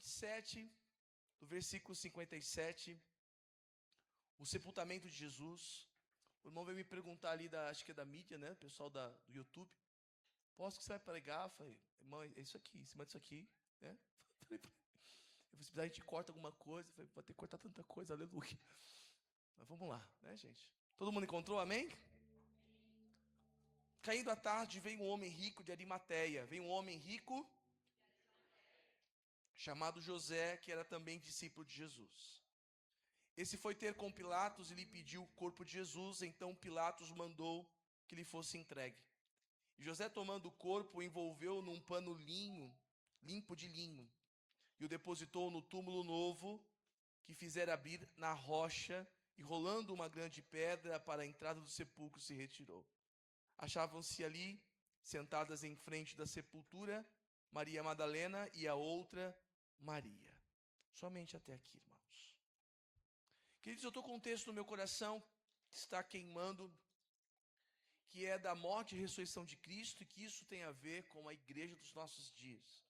27, do versículo 57, o sepultamento de Jesus. O irmão veio me perguntar ali, acho que é da mídia, né? O pessoal do YouTube. Posso que você vai pregar? Eu falei, irmão, é isso aqui, em cima disso aqui, né? Eu falei, se precisar a gente corta alguma coisa. Eu falei, vai ter que cortar tanta coisa, aleluia. Mas vamos lá, né, gente? Todo mundo encontrou, amém? Caindo à tarde, veio um homem rico de Arimateia. Veio um homem rico chamado José, que era também discípulo de Jesus. Esse foi ter com Pilatos e lhe pediu o corpo de Jesus. Então Pilatos mandou que lhe fosse entregue. E José, tomando o corpo, o envolveu num pano limpo de linho, e o depositou no túmulo novo que fizera abrir na rocha, e rolando uma grande pedra para a entrada do sepulcro, se retirou. Achavam-se ali, sentadas em frente da sepultura, Maria Madalena e a outra Maria. Somente até aqui, irmãos. Queridos, eu estou com um texto no meu coração que está queimando, que é da morte e ressurreição de Cristo, e que isso tem a ver com a igreja dos nossos dias.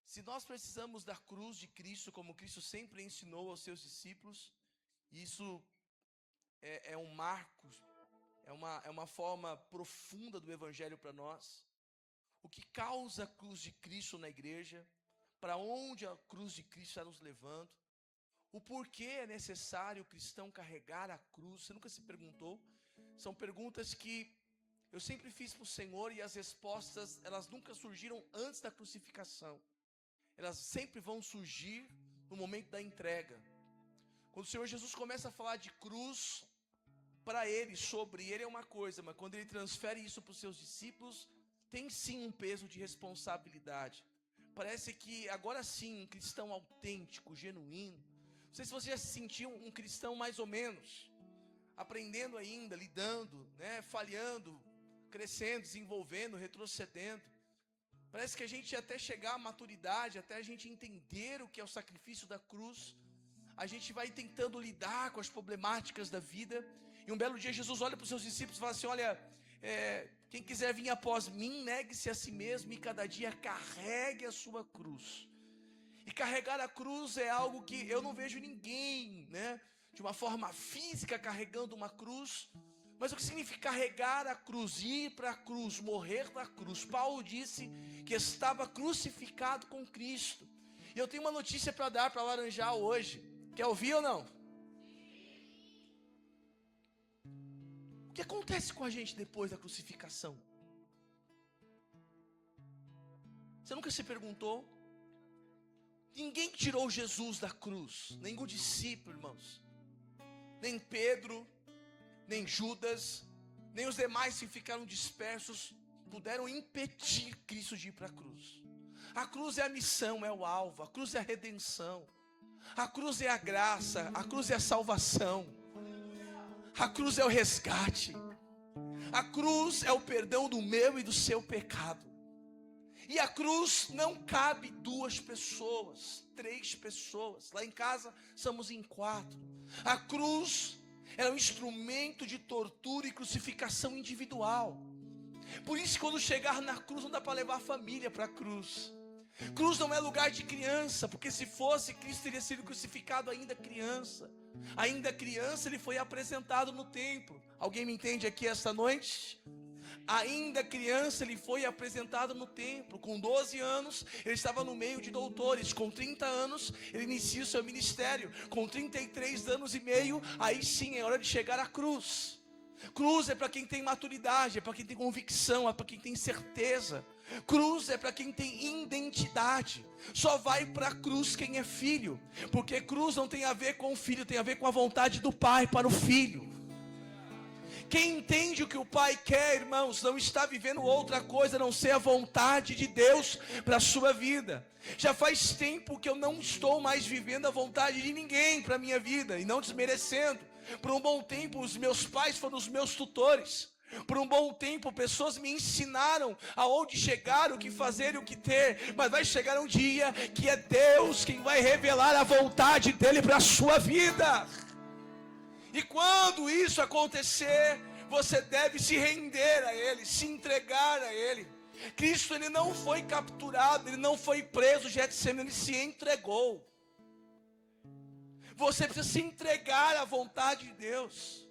Se nós precisamos da cruz de Cristo, como Cristo sempre ensinou aos seus discípulos, isso é um marco, é uma forma profunda do Evangelho para nós. O que causa a cruz de Cristo na igreja, para onde a cruz de Cristo está nos levando, o porquê é necessário o cristão carregar a cruz. Você nunca se perguntou? São perguntas que eu sempre fiz para o Senhor, e as respostas, elas nunca surgiram antes da crucificação. Elas sempre vão surgir no momento da entrega. Quando o Senhor Jesus começa a falar de cruz, para ele, sobre ele é uma coisa, mas quando ele transfere isso para os seus discípulos, tem sim um peso de responsabilidade. Parece que agora sim, um cristão autêntico, genuíno. Não sei se você já se sentiu um cristão mais ou menos, aprendendo ainda, lidando, né, falhando, crescendo, desenvolvendo, retrocedendo. Parece que a gente até chegar à maturidade, até a gente entender o que é o sacrifício da cruz, a gente vai tentando lidar com as problemáticas da vida. E um belo dia Jesus olha para os seus discípulos e fala assim, olha, quem quiser vir após mim, negue-se a si mesmo e cada dia carregue a sua cruz. E carregar a cruz é algo que eu não vejo ninguém, né, de uma forma física carregando uma cruz. Mas o que significa carregar a cruz, ir para a cruz, morrer na cruz? Paulo disse que estava crucificado com Cristo. E eu tenho uma notícia para dar para Laranjal hoje. Quer ouvir ou não? O que acontece com a gente depois da crucificação? Você nunca se perguntou? Ninguém tirou Jesus da cruz, nenhum discípulo, irmãos. Nem Pedro, nem Judas, nem os demais que ficaram dispersos puderam impedir Cristo de ir para a cruz. A cruz é a missão, é o alvo. A cruz é a redenção. A cruz é a graça. A cruz é a salvação. A cruz é o resgate. A cruz é o perdão do meu e do seu pecado. E a cruz não cabe 2 pessoas, 3 pessoas. Lá em casa somos em 4. A cruz era um instrumento de tortura e crucificação individual. Por isso, quando chegar na cruz, não dá para levar a família para a cruz. Cruz não é lugar de criança, porque se fosse, Cristo teria sido crucificado ainda criança. Ainda criança, ele foi apresentado no templo. Alguém me entende aqui esta noite? Ainda criança, ele foi apresentado no templo. Com 12 anos, ele estava no meio de doutores. Com 30 anos, ele inicia o seu ministério. Com 33 anos e meio, aí sim é hora de chegar à cruz. Cruz é para quem tem maturidade, é para quem tem convicção, é para quem tem certeza. Cruz é para quem tem identidade. Só vai para a cruz quem é filho, porque cruz não tem a ver com o filho, tem a ver com a vontade do pai para o filho. Quem entende o que o pai quer, irmãos, não está vivendo outra coisa a não ser a vontade de Deus para a sua vida. Já faz tempo que eu não estou mais vivendo a vontade de ninguém para a minha vida, e não desmerecendo. Por um bom tempo os meus pais foram os meus tutores. Por um bom tempo pessoas me ensinaram aonde chegar, o que fazer e o que ter. Mas vai chegar um dia que é Deus quem vai revelar a vontade dele para a sua vida. E quando isso acontecer, você deve se render a Ele, se entregar a Ele. Cristo, ele não foi capturado, ele não foi preso, Getsemane, ele se entregou. Você precisa se entregar à vontade de Deus.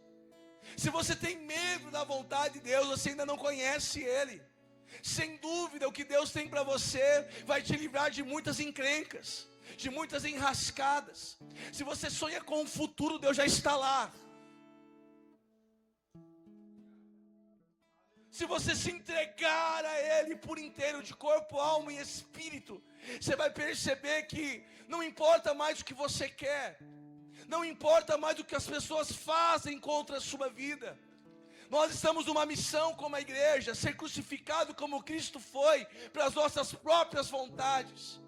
Se você tem medo da vontade de Deus, você ainda não conhece Ele. Sem dúvida, o que Deus tem para você vai te livrar de muitas encrencas, de muitas enrascadas. Se você sonha com o futuro, Deus já está lá. Se você se entregar a Ele por inteiro, de corpo, alma e espírito, você vai perceber que não importa mais o que você quer, não importa mais o que as pessoas fazem contra a sua vida. Nós estamos numa missão como a igreja, ser crucificado como Cristo foi, para as nossas próprias vontades,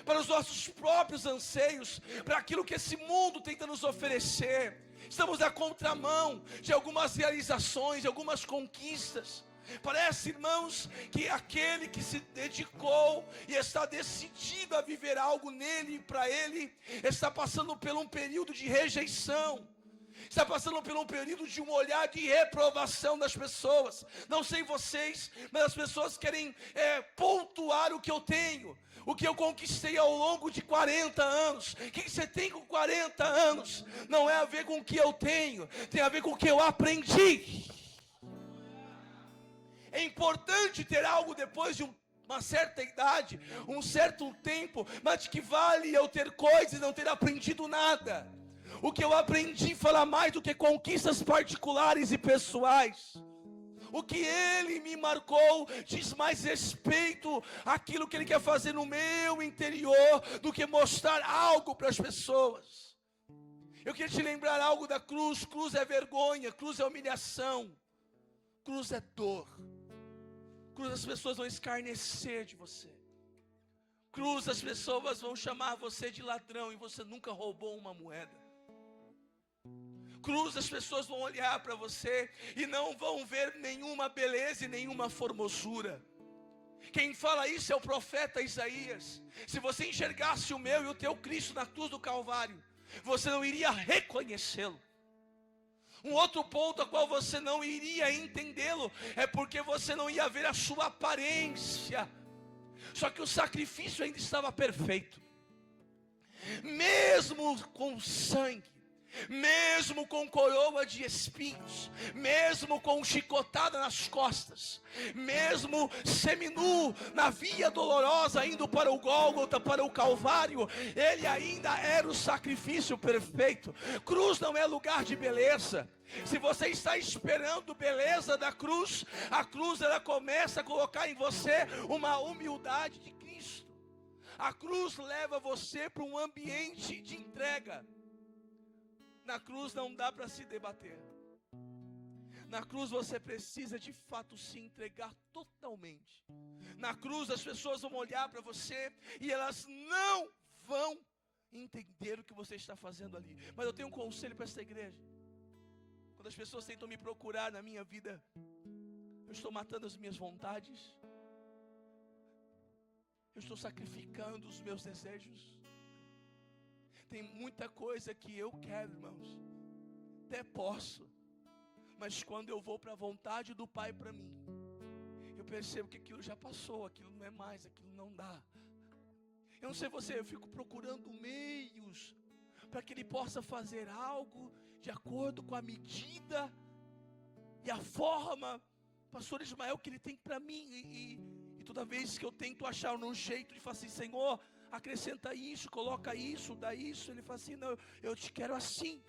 para os nossos próprios anseios, para aquilo que esse mundo tenta nos oferecer. Estamos na contramão de algumas realizações, de algumas conquistas. Parece, irmãos, que aquele que se dedicou e está decidido a viver algo nele e para ele, está passando por um período de rejeição, está passando por um período de um olhar de reprovação das pessoas. Não sei vocês, mas as pessoas querem pontuar o que eu tenho, o que eu conquistei ao longo de 40 anos. O que você tem com 40 anos? Não é a ver com o que eu tenho, tem a ver com o que eu aprendi. É importante ter algo depois de uma certa idade, um certo tempo, mas que vale eu ter coisas e não ter aprendido nada. O que eu aprendi fala mais do que conquistas particulares e pessoais. O que Ele me marcou diz mais respeito àquilo que Ele quer fazer no meu interior do que mostrar algo para as pessoas. Eu queria te lembrar algo da cruz. Cruz é vergonha, cruz é humilhação, cruz é dor. Cruz, as pessoas vão escarnecer de você. Cruz, as pessoas vão chamar você de ladrão e você nunca roubou uma moeda. Cruz, as pessoas vão olhar para você e não vão ver nenhuma beleza e nenhuma formosura. Quem fala isso é o profeta Isaías. Se você enxergasse o meu e o teu Cristo na cruz do Calvário, você não iria reconhecê-lo. Um outro ponto a qual você não iria entendê-lo é porque você não ia ver a sua aparência. Só que o sacrifício ainda estava perfeito. Mesmo com sangue, mesmo com coroa de espinhos, mesmo com chicotada nas costas, mesmo seminu na via dolorosa indo para o Gólgota, para o Calvário, ele ainda era o sacrifício perfeito. Cruz não é lugar de beleza. Se você está esperando beleza da cruz, a cruz ela começa a colocar em você uma humildade de Cristo. A cruz leva você para um ambiente de entrega. Na cruz não dá para se debater. Na cruz você precisa de fato se entregar totalmente. Na cruz as pessoas vão olhar para você e elas não vão entender o que você está fazendo ali. Mas eu tenho um conselho para esta igreja. Quando as pessoas tentam me procurar na minha vida, eu estou matando as minhas vontades, eu estou sacrificando os meus desejos. Tem muita coisa que eu quero, irmãos, até posso, mas quando eu vou para a vontade do Pai para mim, eu percebo que aquilo já passou, aquilo não é mais, aquilo não dá. Eu não sei você, eu fico procurando meios para que Ele possa fazer algo de acordo com a medida e a forma, pastor Ismael, que Ele tem para mim. E toda vez que eu tento achar um jeito de falar assim, Senhor, acrescenta isso, coloca isso, dá isso, Ele fala assim, não, eu te quero assim.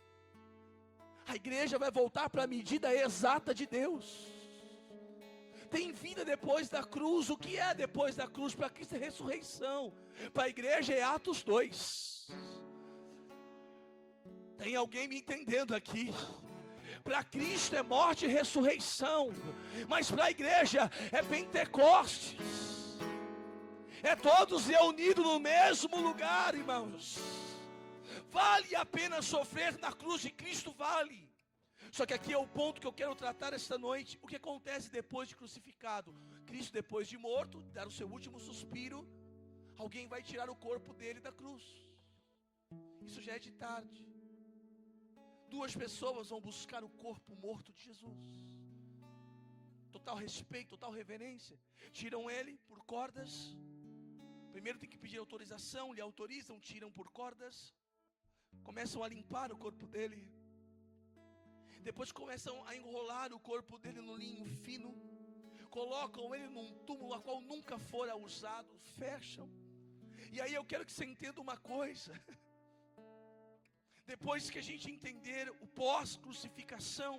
A igreja vai voltar para a medida exata de Deus. Tem vida depois da cruz. O que é depois da cruz? Para Cristo é ressurreição. Para a igreja é Atos 2. Tem alguém me entendendo aqui? Para Cristo é morte e ressurreição, mas para a igreja é Pentecostes. É todos reunidos no mesmo lugar, irmãos. Vale a pena sofrer na cruz de Cristo, vale. Só que aqui é o ponto que eu quero tratar esta noite. O que acontece depois de crucificado? Cristo, depois de morto, dar o seu último suspiro, alguém vai tirar o corpo dele da cruz. Isso já é de tarde. Duas pessoas vão buscar o corpo morto de Jesus. Total total respeito, total reverência. Tiram ele por cordas. Primeiro tem que pedir autorização, lhe autorizam, tiram por cordas. Começam a limpar o corpo dele. Depois começam a enrolar o corpo dele no linho fino. Colocam ele num túmulo a qual nunca fora usado. Fecham. E aí eu quero que você entenda uma coisa. Depois que a gente entender o pós-crucificação,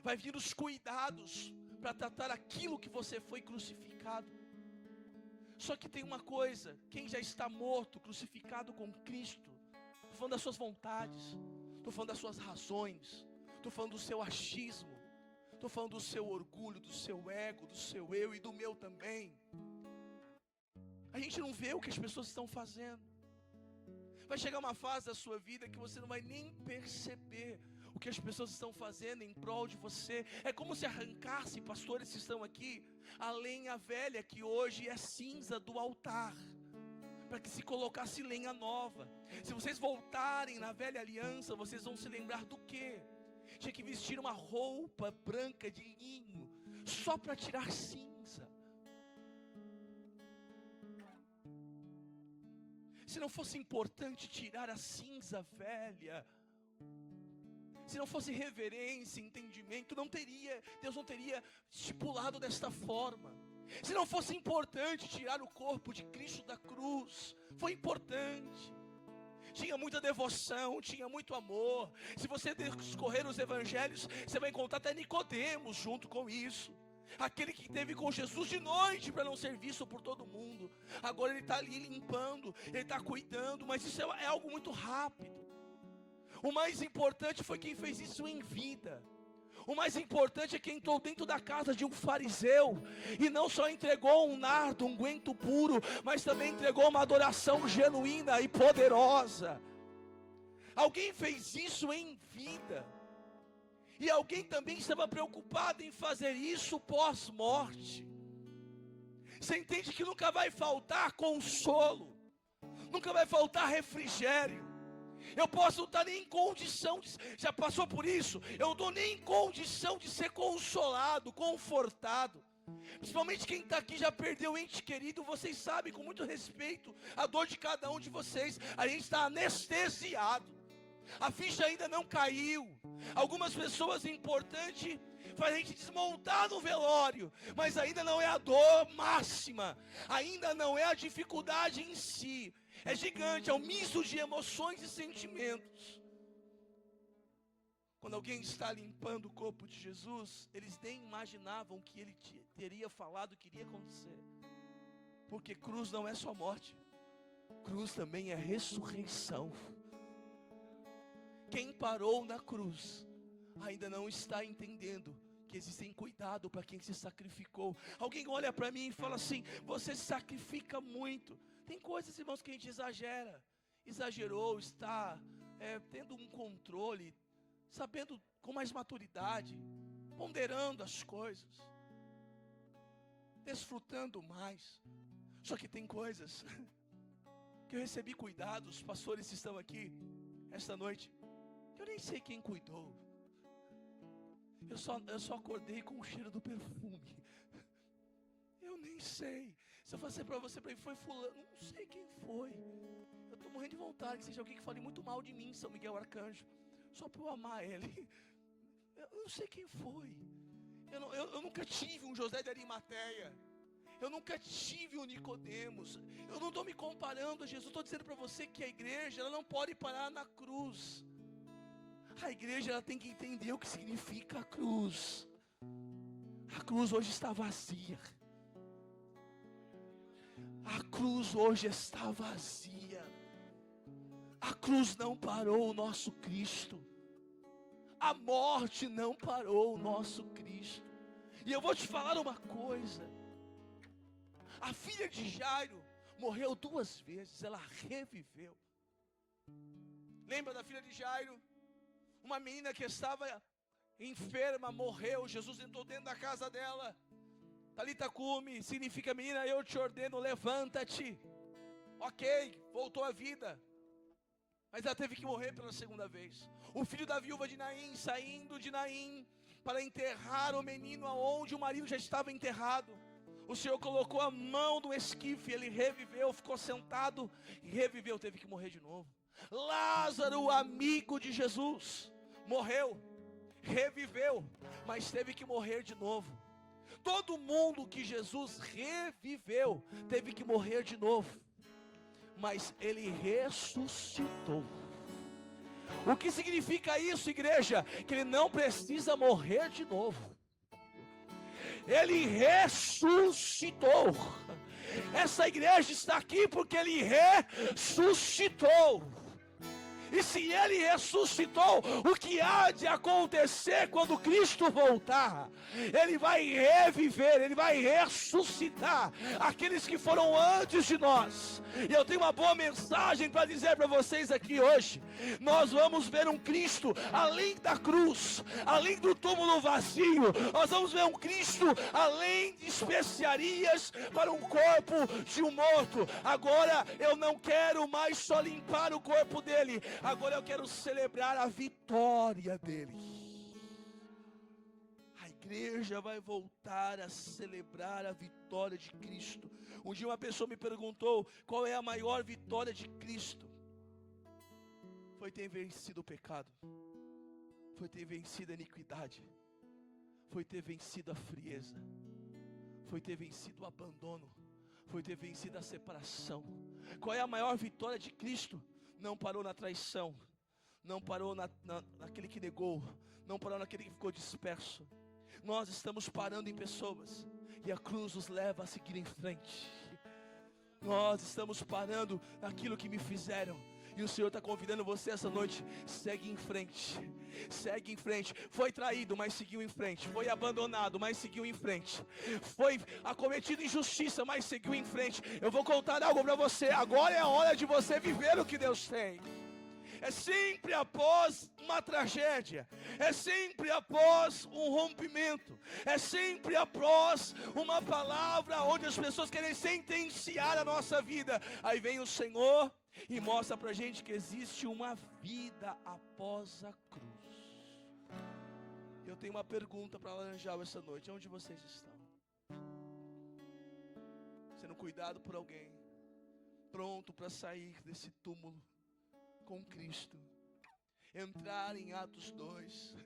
vai vir os cuidados para tratar aquilo que você foi crucificado. Só que tem uma coisa: quem já está morto, crucificado com Cristo, estou falando das suas vontades, estou falando das suas razões, estou falando do seu achismo, estou falando do seu orgulho, do seu ego, do seu eu e do meu também. A gente não vê o que as pessoas estão fazendo. Vai chegar uma fase da sua vida que você não vai nem perceber o que as pessoas estão fazendo em prol de você. É como se arrancasse, pastores que estão aqui, a lenha velha que hoje é cinza do altar, para que se colocasse lenha nova. Se vocês voltarem na velha aliança, vocês vão se lembrar do quê? Tinha que vestir uma roupa branca de linho, só para tirar cinza. Se não fosse importante tirar a cinza velha, se não fosse reverência, entendimento, Deus não teria estipulado desta forma. Se não fosse importante tirar o corpo de Cristo da cruz, foi importante. Tinha muita devoção, tinha muito amor. Se você discorrer os evangelhos, você vai encontrar até Nicodemos junto com isso. Aquele que esteve com Jesus de noite para não ser visto por todo mundo. Agora ele está ali limpando, ele está cuidando, mas isso é algo muito rápido. O mais importante foi quem fez isso em vida. O mais importante é quem entrou dentro da casa de um fariseu e não só entregou um nardo, um unguento puro, mas também entregou uma adoração genuína e poderosa. Alguém fez isso em vida. E alguém também estava preocupado em fazer isso pós-morte. Você entende que nunca vai faltar consolo, nunca vai faltar refrigério. Eu posso não estar nem em condição, já passou por isso, eu não estou nem em condição de ser consolado, confortado. Principalmente quem está aqui já perdeu ente querido, vocês sabem com muito respeito a dor de cada um de vocês. A gente está anestesiado, a ficha ainda não caiu. Algumas pessoas importantes fazem a gente desmontar no velório, mas ainda não é a dor máxima, ainda não é a dificuldade em si. É gigante, é um misto de emoções e sentimentos. Quando alguém está limpando o corpo de Jesus, eles nem imaginavam que ele teria falado que iria acontecer. Porque cruz não é só morte, cruz também é ressurreição. Quem parou na cruz ainda não está entendendo que existem cuidado para quem se sacrificou. Alguém olha para mim e fala assim: você se sacrifica muito. Tem coisas, irmãos, que a gente exagerou, está tendo um controle, sabendo com mais maturidade, ponderando as coisas, desfrutando mais. Só que tem coisas que eu recebi cuidados, os pastores que estão aqui esta noite, eu nem sei quem cuidou. Eu só acordei com o cheiro do perfume. Eu nem sei. Se eu falar para você, foi fulano, não sei quem foi. Eu estou morrendo de vontade que seja alguém que fale muito mal de mim, São Miguel Arcanjo, só para eu amar ele. Eu não sei quem foi. Eu nunca tive um José de Arimateia. Eu nunca tive um Nicodemos. Eu não estou me comparando a Jesus. Estou dizendo para você que a igreja ela não pode parar na cruz. A igreja ela tem que entender o que significa a cruz. A cruz hoje está vazia. A cruz hoje está vazia. A cruz não parou o nosso Cristo. A morte não parou o nosso Cristo. E eu vou te falar uma coisa. A filha de Jairo morreu 2 vezes, ela reviveu. Lembra da filha de Jairo? Uma menina que estava enferma, morreu. Jesus entrou dentro da casa dela. Talita cumi, significa menina, eu te ordeno, levanta-te. Ok, voltou à vida. Mas ela teve que morrer pela segunda vez. O filho da viúva de Naim, saindo de Naim, para enterrar o menino aonde o marido já estava enterrado. O Senhor colocou a mão no esquife, ele reviveu, ficou sentado e reviveu, teve que morrer de novo. Lázaro, amigo de Jesus, morreu, reviveu, mas teve que morrer de novo. Todo mundo que Jesus reviveu teve que morrer de novo, mas ele ressuscitou. O que significa isso, igreja? Que ele não precisa morrer de novo. Ele ressuscitou. Essa igreja está aqui porque ele ressuscitou. E se ele ressuscitou, o que há de acontecer quando Cristo voltar? Ele vai reviver, ele vai ressuscitar aqueles que foram antes de nós. E eu tenho uma boa mensagem para dizer para vocês aqui hoje. Nós vamos ver um Cristo além da cruz, além do túmulo vazio. Nós vamos ver um Cristo além de especiarias para um corpo de um morto. Agora eu não quero mais só limpar o corpo dele. Agora eu quero celebrar a vitória dele. A igreja vai voltar a celebrar a vitória de Cristo. Um dia uma pessoa me perguntou qual é a maior vitória de Cristo. Foi ter vencido o pecado, foi ter vencido a iniquidade, foi ter vencido a frieza, foi ter vencido o abandono, foi ter vencido a separação. Qual é a maior vitória de Cristo? Não parou na traição, não parou naquele que negou, não parou naquele que ficou disperso. Nós estamos parando em pessoas, e a cruz nos leva a seguir em frente. Nós estamos parando naquilo que me fizeram, e o Senhor está convidando você essa noite. Segue em frente, segue em frente. Foi traído, mas seguiu em frente. Foi abandonado, mas seguiu em frente. Foi acometido injustiça, mas seguiu em frente. Eu vou contar algo para você. Agora é a hora de você viver o que Deus tem. É sempre após uma tragédia, é sempre após um rompimento, é sempre após uma palavra onde as pessoas querem sentenciar a nossa vida. Aí vem o Senhor e mostra pra gente que existe uma vida após a cruz. Eu tenho uma pergunta para Laranjal essa noite: onde vocês estão? Sendo cuidado por alguém, pronto para sair desse túmulo com Cristo, entrar em Atos 2,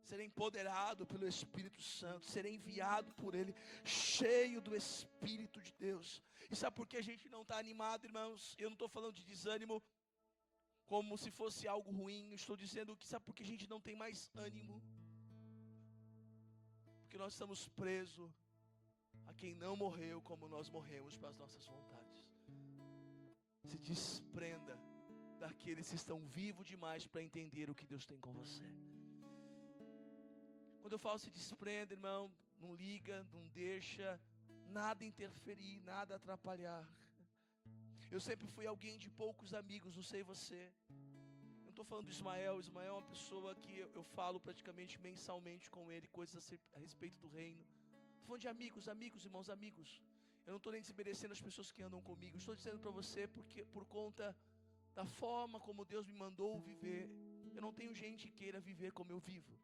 ser empoderado pelo Espírito Santo, ser enviado por Ele, cheio do Espírito de Deus. E sabe por que a gente não está animado, irmãos? Eu não estou falando de desânimo como se fosse algo ruim. Estou dizendo que sabe por que a gente não tem mais ânimo? Porque nós estamos presos a quem não morreu como nós morremos para as nossas vontades. Se desprenda daqueles que estão vivos demais para entender o que Deus tem com você. Quando eu falo se desprenda, irmão, não liga, não deixa nada interferir, nada atrapalhar. Eu sempre fui alguém de poucos amigos, não sei você. Eu não estou falando do Ismael. Ismael é uma pessoa que eu falo praticamente mensalmente com ele, coisas a respeito do reino. Estou falando de amigos, irmãos, amigos. Eu não estou nem desmerecendo as pessoas que andam comigo. Estou dizendo para você porque por conta da forma como Deus me mandou viver, eu não tenho gente que queira viver como eu vivo.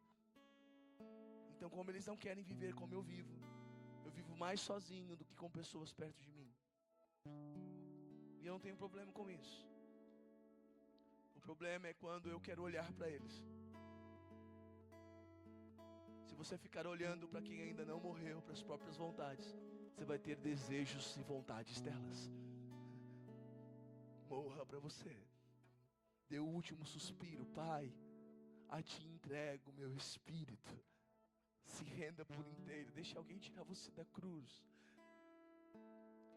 Então, como eles não querem viver como eu vivo mais sozinho do que com pessoas perto de mim. E eu não tenho problema com isso. O problema é quando eu quero olhar para eles. Se você ficar olhando para quem ainda não morreu, para as próprias vontades, você vai ter desejos e vontades delas. Morra para você. Dê o último suspiro. Pai, a ti entrego o meu espírito. Se renda por inteiro. Deixe alguém tirar você da cruz.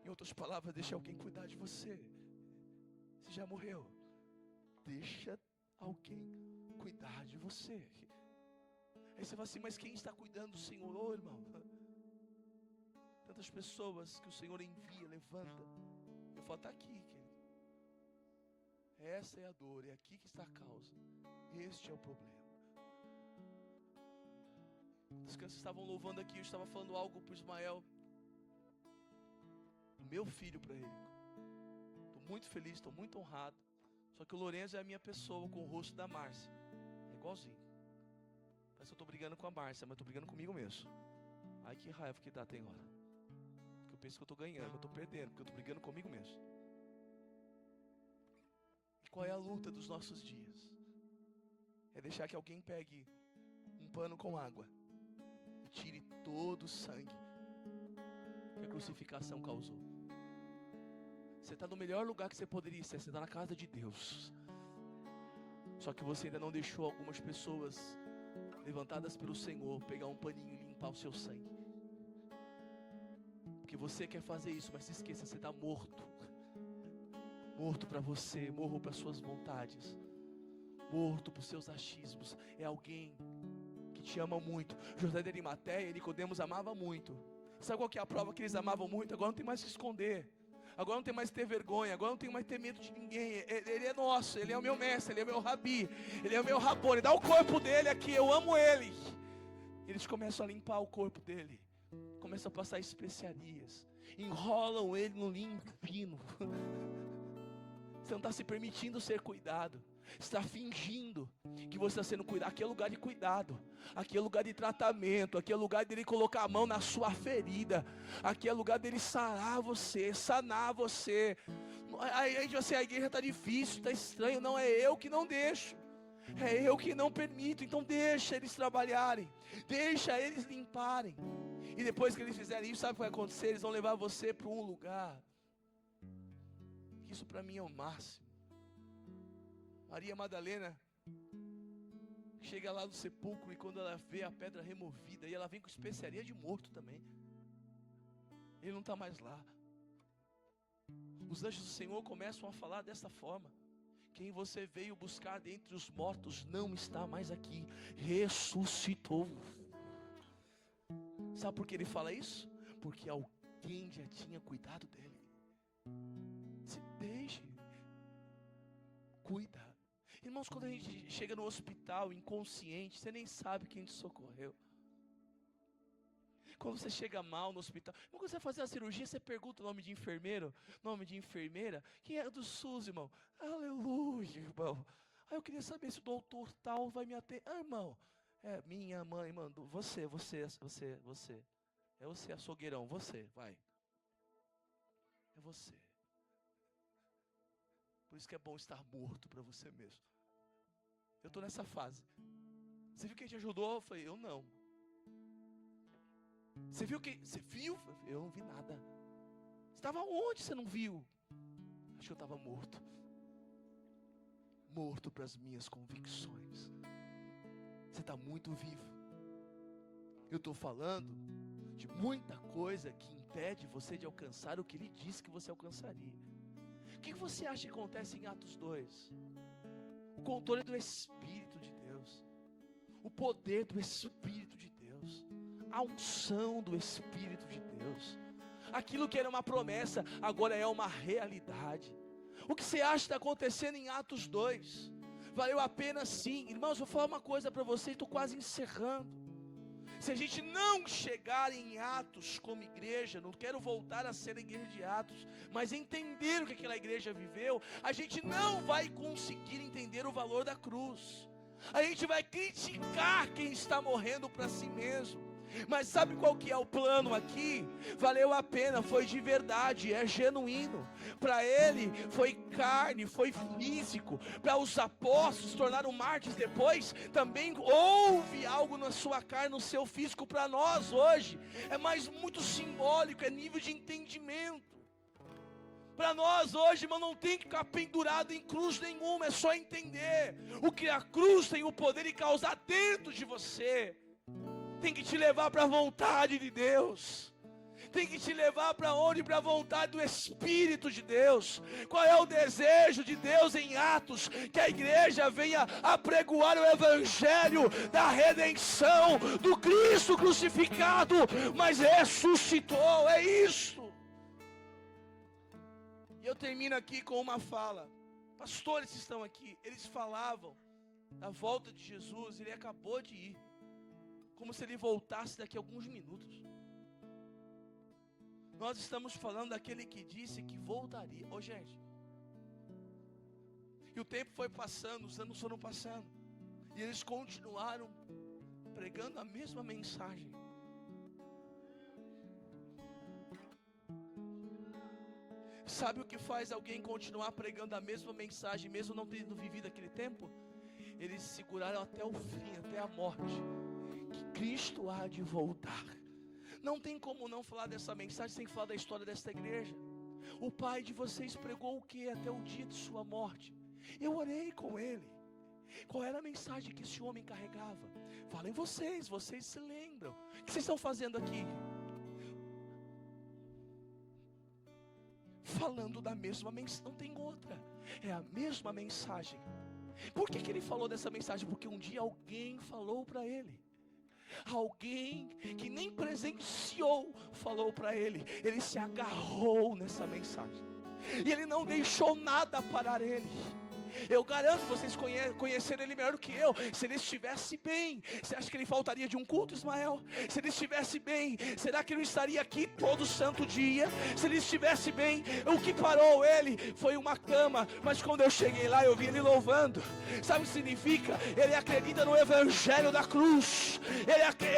Em outras palavras, deixe alguém cuidar de você. Você já morreu. Deixa alguém cuidar de você. Aí você fala assim, mas quem está cuidando do Senhor? Ô irmão, tantas pessoas que o Senhor envia, levanta. Eu falo, está aqui, querido. Essa é a dor, é aqui que está a causa. Este é o problema. As crianças estavam louvando aqui, eu estava falando algo para o Ismael, o meu filho, para ele. Estou muito feliz, estou muito honrado. Só que o Lourenço é a minha pessoa, com o rosto da Márcia. É igualzinho. Parece que eu estou brigando com a Márcia, mas estou brigando comigo mesmo. Ai, que raiva que dá tem hora. Porque eu penso que eu estou ganhando, mas eu estou perdendo, porque eu estou brigando comigo mesmo. E qual é a luta dos nossos dias? É deixar que alguém pegue um pano com água e tire todo o sangue que a crucificação causou. Você está no melhor lugar que você poderia estar, você está na casa de Deus. Só que você ainda não deixou algumas pessoas levantadas pelo Senhor pegar um paninho e limpar o seu sangue. Porque você quer fazer isso, mas se esqueça, você está morto. Morto para você, morto para suas vontades, morto para os seus achismos. É alguém que te ama muito. José de Arimateia e Nicodemos amavam muito. Sabe qual que é a prova que eles amavam muito? Agora não tem mais que esconder. Agora não tem mais que ter vergonha. Agora não tem mais que ter medo de ninguém. Ele é nosso, ele é o meu mestre, ele é o meu rabi, ele é o meu rabone. Dá o corpo dele aqui, eu amo ele. Eles começam a limpar o corpo dele, começam a passar especiarias, enrolam ele no linho fino. Você não está se permitindo ser cuidado. Você está fingindo que você está sendo cuidado. Aqui é lugar de cuidado. Aqui é lugar de tratamento. Aqui é lugar dele colocar a mão na sua ferida. Aqui é lugar dele sarar você, sanar você. Aí a gente vai assim, a igreja está difícil, está estranho. Não, é eu que não deixo. É eu que não permito. Então deixa eles trabalharem. Deixa eles limparem. E depois que eles fizerem isso, sabe o que vai acontecer? Eles vão levar você para um lugar. Isso para mim é o máximo. Maria Madalena chega lá no sepulcro e quando ela vê a pedra removida, e ela vem com especiaria de morto também. Ele não está mais lá. Os anjos do Senhor começam a falar dessa forma: quem você veio buscar dentre os mortos não está mais aqui, ressuscitou. Sabe por que ele fala isso? Porque alguém já tinha cuidado dele. Se deixe, cuida. Irmãos, quando a gente chega no hospital inconsciente, você nem sabe quem te socorreu. Quando você chega mal no hospital, quando você vai fazer a cirurgia, você pergunta o nome de enfermeiro, nome de enfermeira. Quem é do SUS, irmão? Aleluia, irmão. Aí eu queria saber se o doutor tal vai me atender. Ah, irmão, minha mãe mandou. Você. É você, açougueirão, você, vai. É você. Por isso que é bom estar morto para você mesmo. Eu estou nessa fase. Você viu quem te ajudou? Eu falei, eu não. Você viu quem? Você viu? Eu não vi nada. Você estava onde? Você não viu? Acho que eu estava morto. Morto para as minhas convicções. Você está muito vivo. Eu estou falando de muita coisa que impede você de alcançar o que ele disse que você alcançaria. O que você acha que acontece em Atos 2? O controle do Espírito de Deus, o poder do Espírito de Deus, a unção do Espírito de Deus. Aquilo que era uma promessa, agora é uma realidade. O que você acha que está acontecendo em Atos 2? Valeu a pena sim. Irmãos, eu vou falar uma coisa para vocês, estou quase encerrando. Se a gente não chegar em Atos como igreja, não quero voltar a ser a igreja de Atos, mas entender o que aquela igreja viveu, a gente não vai conseguir entender o valor da cruz. A gente vai criticar quem está morrendo para si mesmo. Mas sabe qual que é o plano aqui? Valeu a pena, foi de verdade, é genuíno. Para ele foi carne, foi físico. Para os apóstolos se tornaram mártires depois, também houve algo na sua carne, no seu físico. Para nós hoje é mais muito simbólico, é nível de entendimento. Para nós hoje, irmão, não tem que ficar pendurado em cruz nenhuma, é só entender o que a cruz tem o poder de causar dentro de você. Tem que te levar para a vontade de Deus. Tem que te levar para onde? Para a vontade do Espírito de Deus. Qual é o desejo de Deus em Atos? Que a igreja venha apregoar o Evangelho da redenção do Cristo crucificado, mas ressuscitou, é isso. E eu termino aqui com uma fala. Pastores que estão aqui, eles falavam da volta de Jesus, ele acabou de ir. Como se ele voltasse daqui a alguns minutos. Nós estamos falando daquele que disse que voltaria. Ô gente, e o tempo foi passando, os anos foram passando, e eles continuaram pregando a mesma mensagem. Sabe o que faz alguém continuar pregando a mesma mensagem, mesmo não tendo vivido aquele tempo? Eles seguraram até o fim, até a morte, que Cristo há de voltar. Não tem como não falar dessa mensagem sem falar da história desta igreja. O pai de vocês pregou o que até o dia de sua morte? Eu orei com ele. Qual era a mensagem que esse homem carregava? Falem vocês se lembram? O que vocês estão fazendo aqui? Falando da mesma mensagem, não tem outra, é a mesma mensagem. Por que ele falou dessa mensagem? Porque um dia alguém falou para ele. Alguém que nem presenciou falou para ele. Ele se agarrou nessa mensagem e ele não deixou nada parar ele. Eu garanto, vocês conheceram ele melhor do que eu. Se ele estivesse bem, você acha que ele faltaria de um culto, Ismael? Se ele estivesse bem, será que ele não estaria aqui todo santo dia? Se ele estivesse bem, o que parou ele foi uma cama. Mas quando eu cheguei lá, eu vi ele louvando. Sabe o que significa? Ele acredita no evangelho da cruz.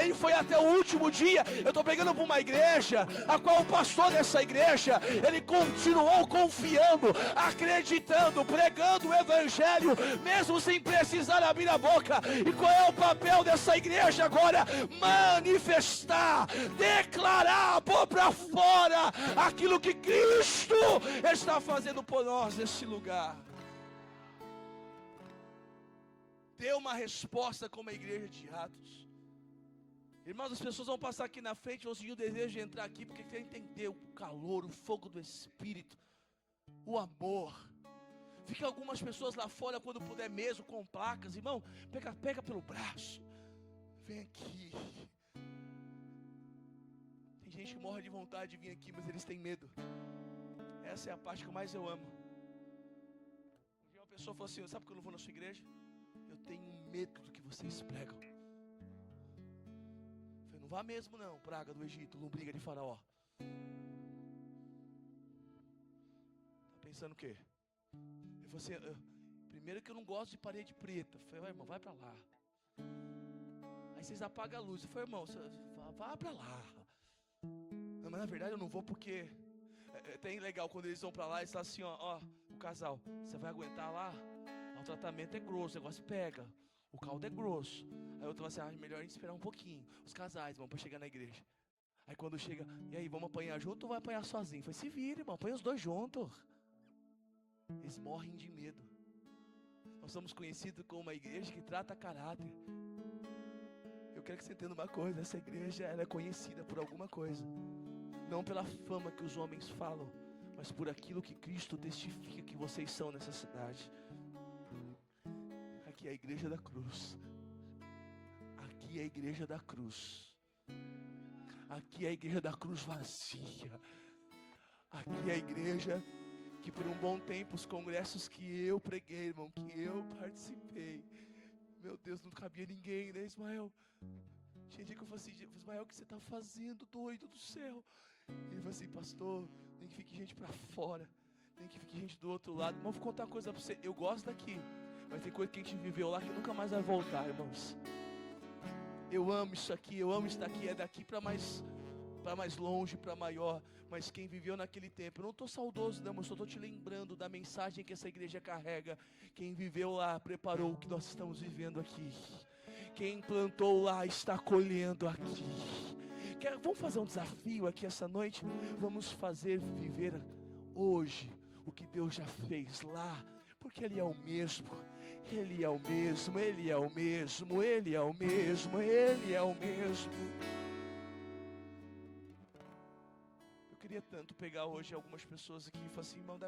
Ele foi até o último dia. Eu estou pregando para uma igreja, a qual o pastor dessa igreja, ele continuou confiando, acreditando, pregando o evangelho, mesmo sem precisar abrir a boca. E qual é o papel dessa igreja agora? Manifestar, declarar, pôr para fora aquilo que Cristo está fazendo por nós nesse lugar. Dê uma resposta como a igreja de Atos. Irmãos, as pessoas vão passar aqui na frente, vão sentir o desejo de entrar aqui, porque querem entender o calor, o fogo do Espírito, o amor. Fica algumas pessoas lá fora, quando puder mesmo, com placas. Irmão, pega pelo braço, vem aqui. Tem gente que morre de vontade de vir aqui, mas eles têm medo. Essa é a parte que mais eu amo. Um dia uma pessoa falou assim: sabe que eu não vou na sua igreja? Eu tenho medo do que vocês pregam. Eu falei: não vá mesmo não, praga do Egito, lombriga de Faraó. Tá pensando o quê? Eu falei assim: primeiro que eu não gosto de parede preta. Eu falei: irmão, vai pra lá. Aí vocês apagam a luz. Eu falei: irmão, vá pra lá. Não, mas na verdade eu não vou porque é até legal quando eles vão pra lá e está assim, ó, o casal, você vai aguentar lá? O tratamento é grosso, o negócio pega, o caldo é grosso. Aí eu tô assim: melhor a gente esperar um pouquinho. Os casais vão pra chegar na igreja. Aí quando chega: e aí, vamos apanhar junto ou vai apanhar sozinho? Eu falei: se vira, irmão, apanha os dois juntos. Eles morrem de medo. Nós somos conhecidos como uma igreja que trata caráter. Eu quero que você entenda uma coisa: essa igreja, ela é conhecida por alguma coisa. Não pela fama que os homens falam, mas por aquilo que Cristo testifica que vocês são nessa cidade. Aqui é a igreja da cruz. Aqui é a igreja da cruz. Aqui é a igreja da cruz vazia. Aqui é a igreja que por um bom tempo, os congressos que eu preguei, irmão, que eu participei, meu Deus, não cabia ninguém, né, Ismael? Tinha dia que eu falei assim: Ismael, o que você está fazendo, doido do céu? Ele falou assim: pastor, nem que fique gente para fora, nem que fique gente do outro lado. Mas vou contar uma coisa para você: eu gosto daqui, mas tem coisa que a gente viveu lá que nunca mais vai voltar, irmãos. Eu amo isso aqui, eu amo estar aqui, é daqui para mais longe, para maior. Mas quem viveu naquele tempo, eu não estou saudoso não, mas só estou te lembrando da mensagem que essa igreja carrega. Quem viveu lá preparou o que nós estamos vivendo aqui. Quem plantou lá está colhendo aqui. Vamos fazer um desafio aqui essa noite? Vamos fazer viver hoje o que Deus já fez lá, porque Ele é o mesmo. Ele é o mesmo, Ele é o mesmo, Ele é o mesmo, Ele é o mesmo. Eu queria tanto pegar hoje algumas pessoas aqui e falar assim: irmão,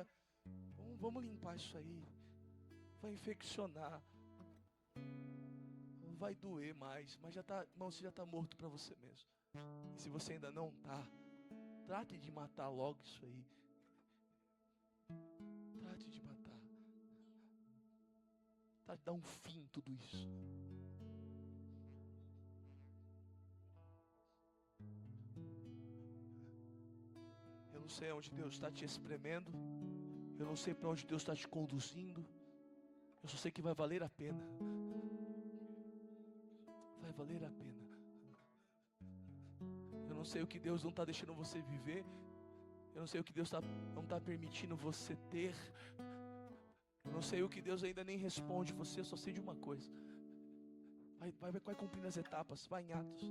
vamos limpar isso aí. Vai infeccionar. Vai doer mais, mas irmão, você já está morto para você mesmo. E se você ainda não está, trate de matar logo isso aí. Trate de matar. Trate de dar um fim em tudo isso. Eu não sei onde Deus está te espremendo. Eu não sei para onde Deus está te conduzindo. Eu só sei que vai valer a pena. Vai valer a pena. Eu não sei o que Deus não está deixando você viver. Eu não sei o que Deus não está permitindo você ter. Eu não sei o que Deus ainda nem responde você. Eu só sei de uma coisa. Vai cumprindo as etapas. Vai em Atos.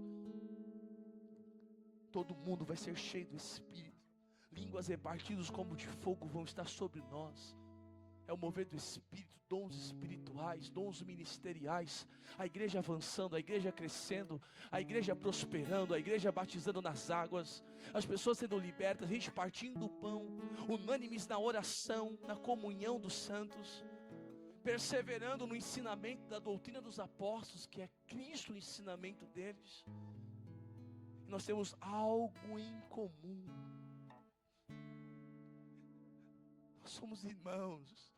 Todo mundo vai ser cheio do Espírito. Línguas repartidas como de fogo vão estar sobre nós. É o mover do Espírito, dons espirituais, dons ministeriais, a igreja avançando, a igreja crescendo, a igreja prosperando, a igreja batizando nas águas, as pessoas sendo libertas, a gente partindo do pão, unânimes na oração, na comunhão dos santos, perseverando no ensinamento da doutrina dos apóstolos, que é Cristo o ensinamento deles. E nós temos algo em comum. Nós somos irmãos.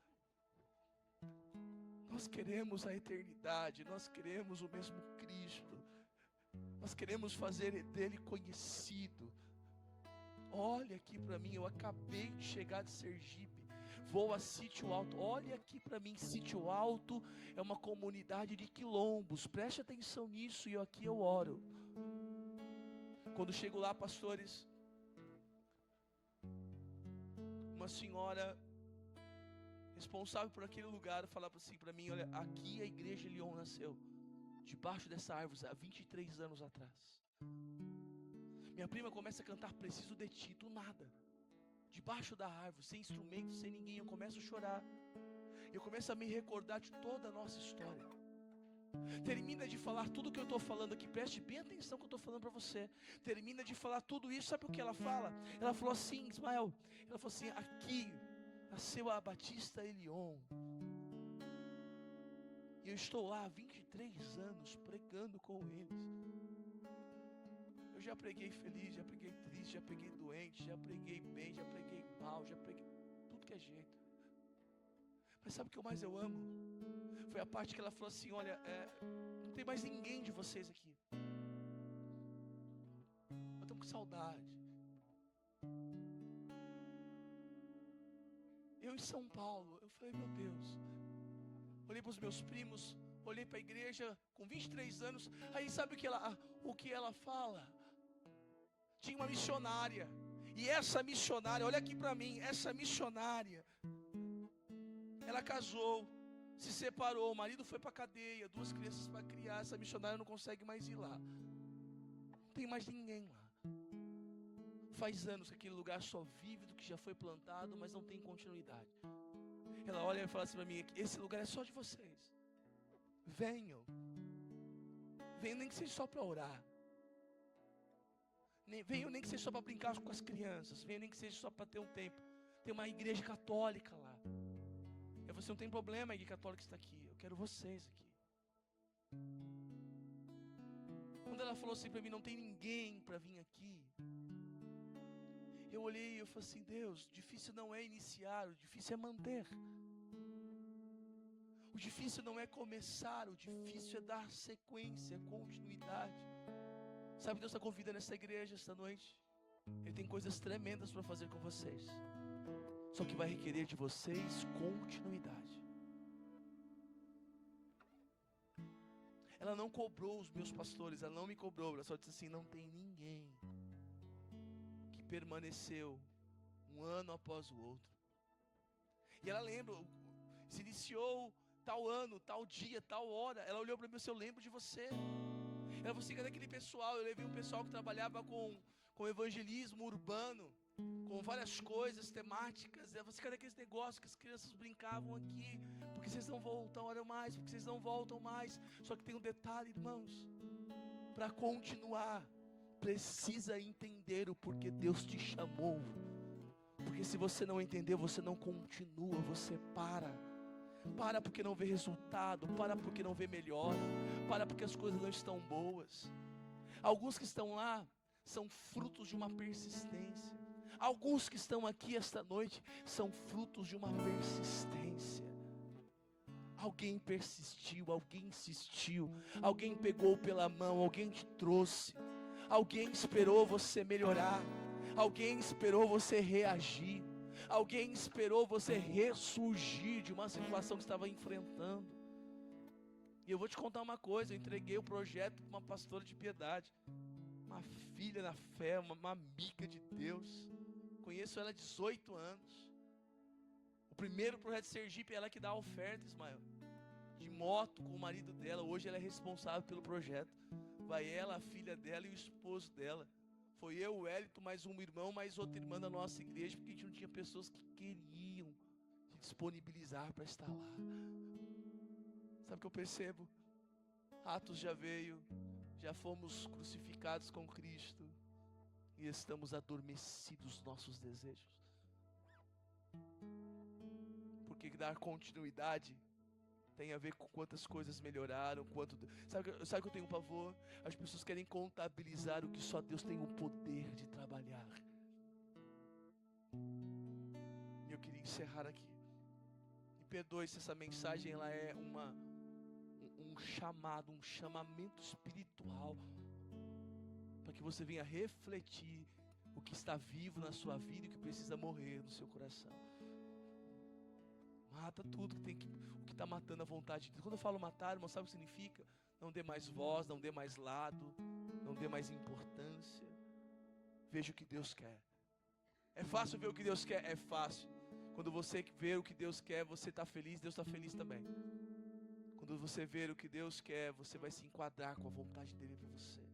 Nós queremos a eternidade, nós queremos o mesmo Cristo, nós queremos fazer dele conhecido. Olha aqui para mim, eu acabei de chegar de Sergipe, vou a Sítio Alto. Olha aqui para mim, Sítio Alto é uma comunidade de quilombos, preste atenção nisso, e aqui eu oro. Quando chego lá, pastores, uma senhora responsável por aquele lugar falava assim para mim: olha, aqui a igreja Leon nasceu, debaixo dessa árvore, há 23 anos atrás. Minha prima começa a cantar Preciso de Ti, do nada, debaixo da árvore, sem instrumento, sem ninguém. Eu começo a chorar, eu começo a me recordar de toda a nossa história. Termina de falar tudo que eu estou falando aqui, preste bem atenção que eu estou falando para você. Termina de falar tudo isso, sabe o que ela fala? Ela falou assim: Ismael, ela falou assim, aqui nasceu a Batista Elion, e eu estou lá há 23 anos pregando com eles. Eu já preguei feliz, já preguei triste, já preguei doente, já preguei bem, já preguei mal, já preguei tudo que é jeito. Mas sabe o que mais eu amo? Foi a parte que ela falou assim: olha, não tem mais ninguém de vocês aqui, nós estamos com saudade. Eu em São Paulo, eu falei, meu Deus. Olhei para os meus primos, olhei para a igreja com 23 anos. Aí sabe o que ela fala? Tinha uma missionária, e essa missionária, olha aqui para mim, essa missionária, ela casou, se separou, o marido foi para a cadeia, 2 crianças para criar. Essa missionária não consegue mais ir lá, não tem mais ninguém lá. Faz anos que aquele lugar só vive do que já foi plantado, mas não tem continuidade. Ela olha e fala assim para mim: esse lugar é só de vocês. Venham nem que seja só para orar. Venham nem que seja só para brincar com as crianças. Venham nem que seja só para ter um tempo. Tem uma igreja católica lá. Você não tem problema, a igreja católica está aqui. Eu quero vocês aqui. Quando ela falou assim para mim: não tem ninguém para vir aqui, eu olhei e eu falei assim: Deus, difícil não é iniciar, o difícil é manter. O difícil não é começar, o difícil é dar sequência, continuidade. Sabe, Deus está convidando essa igreja esta noite. Ele tem coisas tremendas para fazer com vocês. Só que vai requerer de vocês continuidade. Ela não cobrou os meus pastores, ela não me cobrou, ela só disse assim: não tem ninguém que permaneceu um ano após o outro. E ela lembra, se iniciou tal ano, tal dia, tal hora. Ela olhou para mim e disse: eu lembro de você. Ela falou assim: cadê aquele pessoal? Eu levei um pessoal que trabalhava com evangelismo urbano, com várias coisas temáticas. Ela falou assim: cadê aqueles negócios que as crianças brincavam aqui? Porque vocês não voltam mais, porque vocês não voltam mais. Só que tem um detalhe, irmãos: para continuar, precisa entender o porquê Deus te chamou. Porque se você não entender, você não continua, você para porque não vê resultado, para porque não vê melhora, para porque as coisas não estão boas. Alguns que estão lá são frutos de uma persistência. Alguns que estão aqui esta noite são frutos de uma persistência. Alguém persistiu, alguém insistiu, alguém pegou pela mão, alguém te trouxe, alguém esperou você melhorar, alguém esperou você reagir, alguém esperou você ressurgir de uma situação que estava enfrentando. E eu vou te contar uma coisa, eu entreguei o projeto para uma pastora de piedade, uma filha na fé, uma amiga de Deus. Conheço ela há 18 anos. O primeiro projeto de Sergipe é ela que dá a oferta, Ismael. De moto com o marido dela. Hoje ela é responsável pelo projeto. Vai ela, a filha dela e o esposo dela. Foi eu, o Hélito, mais um irmão, mais outra irmã da nossa igreja, porque a gente não tinha pessoas que queriam se disponibilizar para estar lá. Sabe o que eu percebo? Atos já veio, já fomos crucificados com Cristo e estamos adormecidos nos nossos desejos. Porque dar continuidade tem a ver com quantas coisas melhoraram, Sabe o que eu tenho pavor? As pessoas querem contabilizar o que só Deus tem o poder de trabalhar. E eu queria encerrar aqui. Me perdoe se essa mensagem ela é um chamado, um chamamento espiritual, para que você venha refletir o que está vivo na sua vida e o que precisa morrer no seu coração. Mata tudo o que está matando a vontade de Deus. Quando eu falo matar, irmão, sabe o que significa? Não dê mais voz, não dê mais lado, não dê mais importância. Veja o que Deus quer. É fácil ver o que Deus quer? É fácil. Quando você vê o que Deus quer, você está feliz, Deus está feliz também. Quando você ver o que Deus quer, você vai se enquadrar com a vontade dEle para você.